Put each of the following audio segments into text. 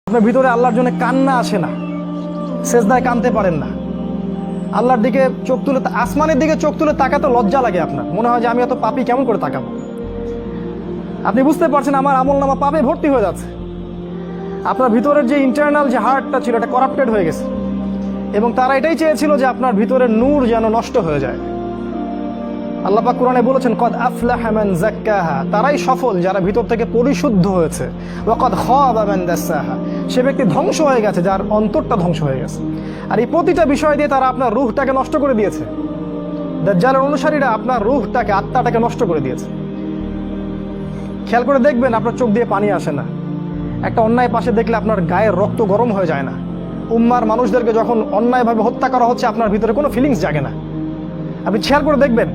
আপনার ভিতরে আল্লাহর জন্য কান্না আসে না, সেজদায় কাঁদতে পারেন না, আল্লাহর দিকে চোখ তুলে, আসমানের দিকে চোখ তুলে তাকাতে লজ্জা লাগে, আপনার মনে হয় যে আমি এত পাপী কেমন করে তাকাবো। আপনি বুঝতে পারছেন আমার আমল নামা পাপে ভর্তি হয়ে যাচ্ছে। আপনার ভিতরের যে ইন্টারনাল যে হার্টটা ছিল এটা করাপ্টেড হয়ে গেছে, এবং তারা এটাই চেয়েছিল যে আপনার ভিতরের নূর যেন নষ্ট হয়ে যায়। আল্লাহ পাক কোরআনে বলেছেন, কদ আফলাহা মান যাক্কাহা, তারাই সফল যারা ভিতর থেকে পরিশুদ্ধ হয়েছে। ওয়া কদ খাবা মান দাসাহা, সে ব্যক্তি ধ্বংস হয়ে গেছে যার অন্তরটা ধ্বংস হয়ে গেছে। আর এই প্রতিটা বিষয় দিয়ে তারা আপনার রূহটাকে নষ্ট করে দিয়েছে। দাজ্জালের অনুসারীরা আপনার রূহটাকে, আত্মাটাকে নষ্ট করে দিয়েছে। খেয়াল করে দেখবেন আপনার চোখ দিয়ে পানি আসে না, একটা অন্যায় পাশে দেখলে আপনার গায়ের রক্ত গরম হয়ে যায় না, উম্মার মানুষদেরকে যখন অন্যায়ভাবে হত্যা করা হচ্ছে আপনার ভিতরে কোনো ফিলিংস জাগে না। আপনি খেয়াল করে দেখবেন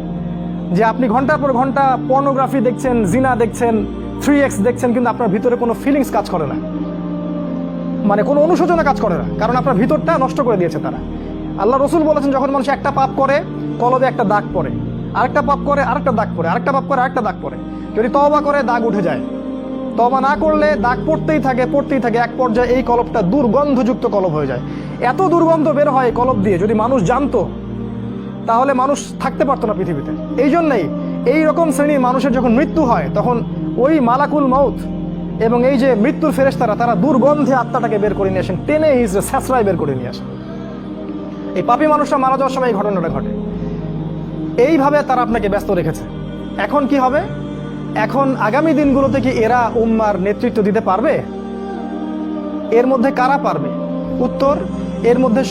যে আপনি ঘন্টার পর ঘন্টা পর্নোগ্রাফি দেখছেন, জিনা দেখছেন, 3x দেখছেন, কিন্তু আপনার ভিতরে কোনো ফিলিংস কাজ করে না, মানে কোনো অনুশোচনা কাজ করে না, কারণ আপনার ভিতরটা নষ্ট করে দিয়েছে তারা। আল্লাহ রসুল বলেছেন, যখন মানুষ একটা পাপ করে কলবে একটা দাগ পড়ে, আরেকটা পাপ করে আরেকটা দাগ পড়ে, আরেকটা পাপ করে আরেকটা দাগ পড়ে। যদি তওবা করে দাগ উঠে যায়, তওবা না করলে দাগ পড়তেই থাকে পড়তেই থাকে, এক পর্যায়ে এই কলবটা দুর্গন্ধযুক্ত কলব হয়ে যায়। এত দুর্গন্ধ বের হয় এই কলব দিয়ে, যদি মানুষ জানতো তাহলে মানুষ থাকতে পারতো না পৃথিবীতে। এই জন্যই এই রকম শ্রেণীর মানুষের যখন মৃত্যু হয় তখন ওই মালাকুল মউত এবং এই যে মৃত্যুর ফেরেশতারা তারা দুর্গন্ধে আত্মাটাকে বের করে নিয়ে আসেন, টেনে হিজড়ে স্যাঁচড়ায় বের করে নিয়ে আসেন। এই পাপী মানুষটা মারা যাওয়ার সময় এই ঘটনাটা ঘটে। এইভাবে তারা আপনাকে ব্যস্ত রেখেছে। এখন কি হবে? এখন আগামী দিনগুলোতে কি এরা উম্মার নেতৃত্ব দিতে পারবে? এর মধ্যে কারা পারবে? উত্তর, এর মধ্যে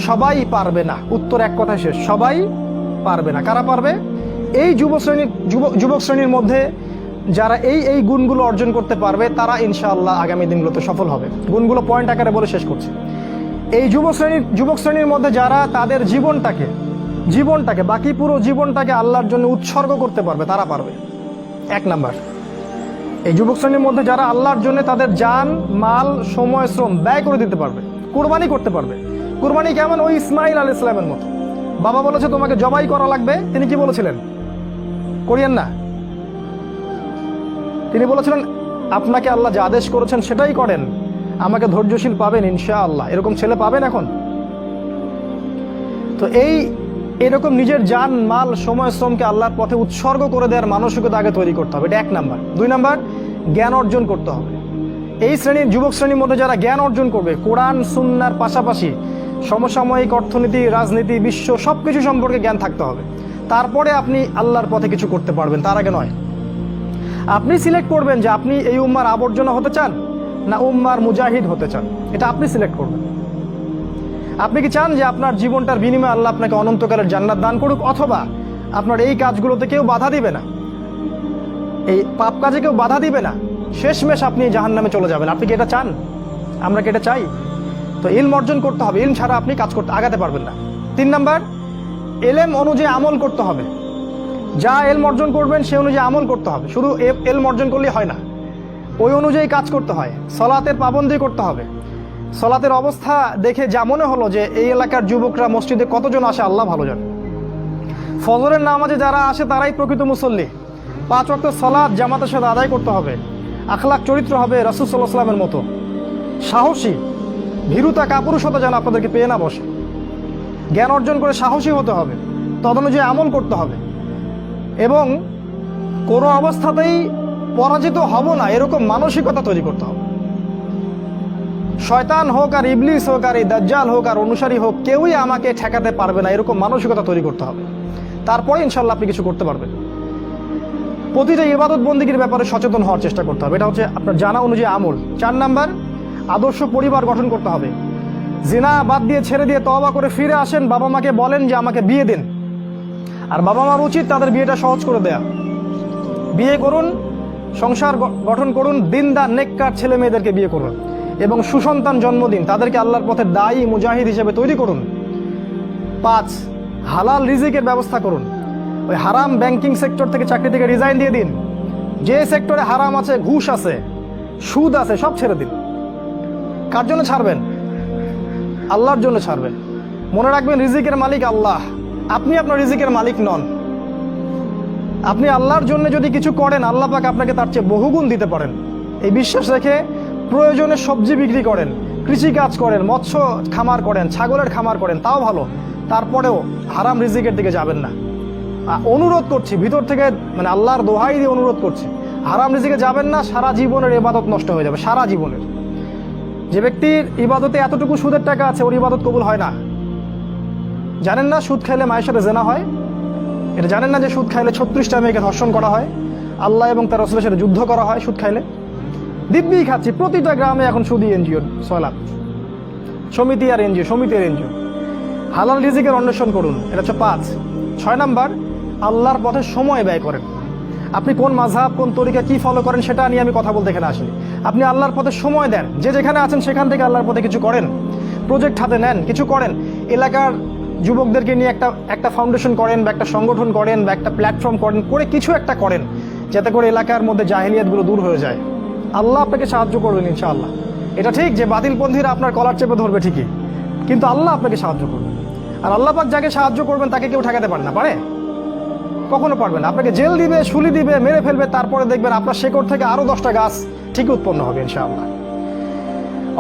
সবাই পারবে না। উত্তর এক কথায় শেষ, সবাই পারবে না। কারা পারবে? এই যুবক শ্রেণীর মধ্যে যারা এই গুণগুলো অর্জন করতে পারবে তারা ইনশাআল্লাহ আগামী দিনগুলোতে সফল হবে। গুণগুলো পয়েন্ট আকারে বলে শেষ করছি। এই যুবক শ্রেণীর মধ্যে যারা তাদের জীবনটাকে বাকি পুরো জীবনটাকে আল্লাহর জন্য উৎসর্গ করতে পারবে তারা পারবে। এক নাম্বার, এই যুবক শ্রেণীর মধ্যে যারা আল্লাহর জন্য তাদের জান, মাল, সময়, শ্রম ব্যয় করে দিতে পারবে, কুরবানি করতে পারবে। কুরবানি কেমন? ওই ইসমাইল আলাইহিস সালামের মতো। বাবা বলেছে তোমাকে জবাই করা লাগবে, তিনি কি বলেছিলেন? করিয়েন না। তিনি বলেছিলেন আপনাকে আল্লাহ যা আদেশ করেছেন সেটাই করেন, আমাকে ধৈর্যশীল পাবেন ইনশাআল্লাহ। এরকম ছেলে পাবেন এখন? তো এরকম নিজের জান, মাল, সময়, শ্রমকে আল্লাহর পথে উৎসর্গ করে দেওয়ার মানসিকতা আগে তৈরি করতে হবে। এটা এক নাম্বার। দুই নাম্বার, জ্ঞান অর্জন করতে হবে। এই যুবক শ্রেণীর মধ্যে যারা জ্ঞান অর্জন করবে, কোরআন সুন্নাহর পাশাপাশি সমসাময়িক অর্থনীতি, রাজনীতি, বিশ্ব সবকিছু সম্পর্কে জ্ঞান থাকতে হবে। তারপরে আপনি আল্লাহর পথে কিছু করতে পারবেন, তার আগে নয়। আপনি সিলেক্ট করবেন যে আপনি এই উম্মার আবর্জনা হতে চান না উম্মার মুজাহিদ হতে চান, এটা আপনি সিলেক্ট করবেন। আপনি কি চান যে আপনার জীবনটার বিনিময়ে আল্লাহ আপনাকে অনন্তকালের জান্নাত দান করুক, অথবা আপনার এই কাজগুলোতে কেউ বাধা দিবে না, এই পাপ কাজে কেউ বাধা দিবে না, শেষমেশ আপনি জাহান্নামে চলে যাবেন? আপনি কি এটা চান? আমরা কি এটা চাই? তো ইলম অর্জন করতে হবে, ইলম ছাড়া আপনি কাজ করতে আগাতে পারবেন না। তিন নাম্বার, এলেম অনুযায়ী আমল করতে হবে। যা এলম অর্জন করবেন সে অনুযায়ী আমল করতে হবে। শুধু এলম অর্জন করলেই হয় না, ওই অনুযায়ী কাজ করতে হয়। সলাতের পাবন্দি করতে হবে। সলাতের অবস্থা দেখে যা মনে হলো যে এই এলাকার যুবকরা মসজিদে কতজন আসে আল্লাহ ভালো জানে। ফজরের নামাজে যারা আসে তারাই প্রকৃত মুসল্লি। 5 ওয়াক্ত সলাত জামাতের সাথে আদায় করতে হবে। আখলাক চরিত্র হবে রাসূল সাল্লাল্লাহু আলাইহি ওয়াসাল্লামের মতো। সাহসী, ভীরুতা, কাপুরুষতা যেন আপনাদেরকে পেয়ে না বসে। জ্ঞান অর্জন করে সাহসী হতে হবে, তদনুযায়ী আমল করতে হবে, এবং কোনো অবস্থাতেই পরাজিত হব না এরকম মানসিকতা তৈরি করতে হবে। শয়তান হোক আর ইবলিস হোক আর এই দাজ্জাল হোক আর অনুসারী হোক, কেউই আমাকে ঠেকাতে পারবে না এরকম মানসিকতা তৈরি করতে হবে। তারপরে ইনশাল্লাহ আপনি কিছু করতে পারবেন। প্রতিটা ইবাদত বন্দেগীর ব্যাপারে সচেতন হওয়ার চেষ্টা করতে হবে, এটা হচ্ছে আপনার জানা অনুযায়ী আমল। 4 নাম্বার, আদর্শ পরিবার গঠন করতে হবে। জিনা বাদ দিয়ে ছেড়ে দিয়ে তওবা করে ফিরে আসেন, বাবা মাকে বলেন যে আমাকে বিয়ে দিন। আর বাবা মার উচিত তাদের বিয়েটা সহজ করে দেয়া। বিয়ে করুন, সংসার গঠন করুন, দিনদার নেককার ছেলে মেয়েদেরকে বিয়ে করুন এবং সুসন্তান জন্ম দিন, তাদেরকে আল্লাহর পথে দায়ী মুজাহিদ হিসেবে তৈরি করুন। 5, হালাল রিজিকের ব্যবস্থা করুন। ওই হারাম ব্যাংকিং সেক্টর থেকে, চাকরি থেকে রিজাইন দিয়ে দিন। যে সেক্টরে হারাম আছে, ঘুষ আছে, সুদ আছে, সব ছেড়ে দিন। কার জন্য ছাড়বেন? আল্লাহর জন্য ছাড়বেন। মনে রাখবেন রিজিকের মালিক আল্লাহ, আপনি আপনার রিজিকের মালিক নন। আপনি আল্লাহর জন্য যদি কিছু করেন আল্লাহ পাক আপনাকে তার চেয়ে বহুগুণ দিতে পারেন। এই বিশ্বাস রেখে প্রয়োজনে সবজি বিক্রি করেন, কৃষিকাজ করেন, মৎস্য খামার করেন, ছাগলের খামার করেন, তাও ভালো। তারপরেও হারাম রিজিকের দিকে যাবেন না। অনুরোধ করছি ভিতর থেকে, মানে আল্লাহর দোহাই দিয়ে অনুরোধ করছি, হারাম রিজিকে যাবেন না। সারা জীবনের ইবাদত নষ্ট হয়ে যাবে, সারা জীবনের। যে ব্যক্তির ইবাদতে এতটুকু সুদের টাকা আছে, ওর ইবাদত কবুল হয় না। জানেন না সুদ খাইলে মায়ের সাথে জেনা হয়? এটা জানেন না যে সুদ খাইলে 36টা মেয়েকে ধর্ষণ করা হয়, আল্লাহ এবং তার রাসূলের সাথে যুদ্ধ করা হয় সুদ খাইলে? দিব্যি খাচ্ছি, প্রতিটা গ্রামে এখন সুদী এনজিও, সয়লাভ সমিতি আর এনজিও, সমিতি আর এনজিও। হালাল রিজিকের অন্বেষণ করুন, এটা হচ্ছে 5। 6 নাম্বার, আল্লাহর পথে সময় ব্যয় করেন। আপনি কোন মাযহাব, কোন তরিকা, কি ফলো করেন সেটা নিয়ে আমি কথা বলতে এখানে আসিনি। আপনি আল্লাহর পথে সময় দেন, যে যেখানে আছেন সেখান থেকে আল্লাহর পথে কিছু করেন, প্রজেক্ট হাতে নেন, কিছু করেন। এলাকার যুবকদেরকে নিয়ে একটা ফাউন্ডেশন করেন, বা একটা সংগঠন করেন, বা একটা প্ল্যাটফর্ম করেন, করে কিছু একটা করেন, যাতে করে এলাকার মধ্যে জাহেলিয়াতগুলো দূর হয়ে যায়। আল্লাহ আপনাকে সাহায্য করবেন ইনশাআল্লাহ। এটা ঠিক যে বাতিলপন্থীরা আপনার কলার চেপে ধরবে ঠিকই, কিন্তু আল্লাহ আপনাকে সাহায্য করবেন। আর আল্লাহ পাক যাকে সাহায্য করবেন তাকে কেউ ঠেকাতে পারে না, পারে? কখনো পারবেন না। আপনাকে জেল দিবে, শুলি দিবে, মেরে ফেলবে, তারপরে দেখবেন আপনার শেকড় থেকে আরো 10টা গাছ ঠিক উৎপন্ন হবে ইনশাআল্লাহ।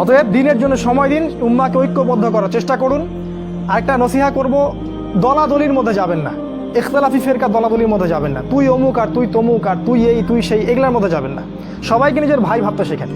অতএব দিনের জন্য সময় দিন, উম্মাহকে ঐক্যবদ্ধ করার চেষ্টা করুন। আরেকটা নসিহা করব, দলাদলির মধ্যে যাবেন না, ইখতিলাফি ফিরকা দলাদলির মধ্যে যাবেন না। তুই অমুক আর তুই তমুক আর তুই এই তুই সেই, এগুলোর মধ্যে যাবেন না। সবাইকে নিজের ভাই ভাবতে শেখেন।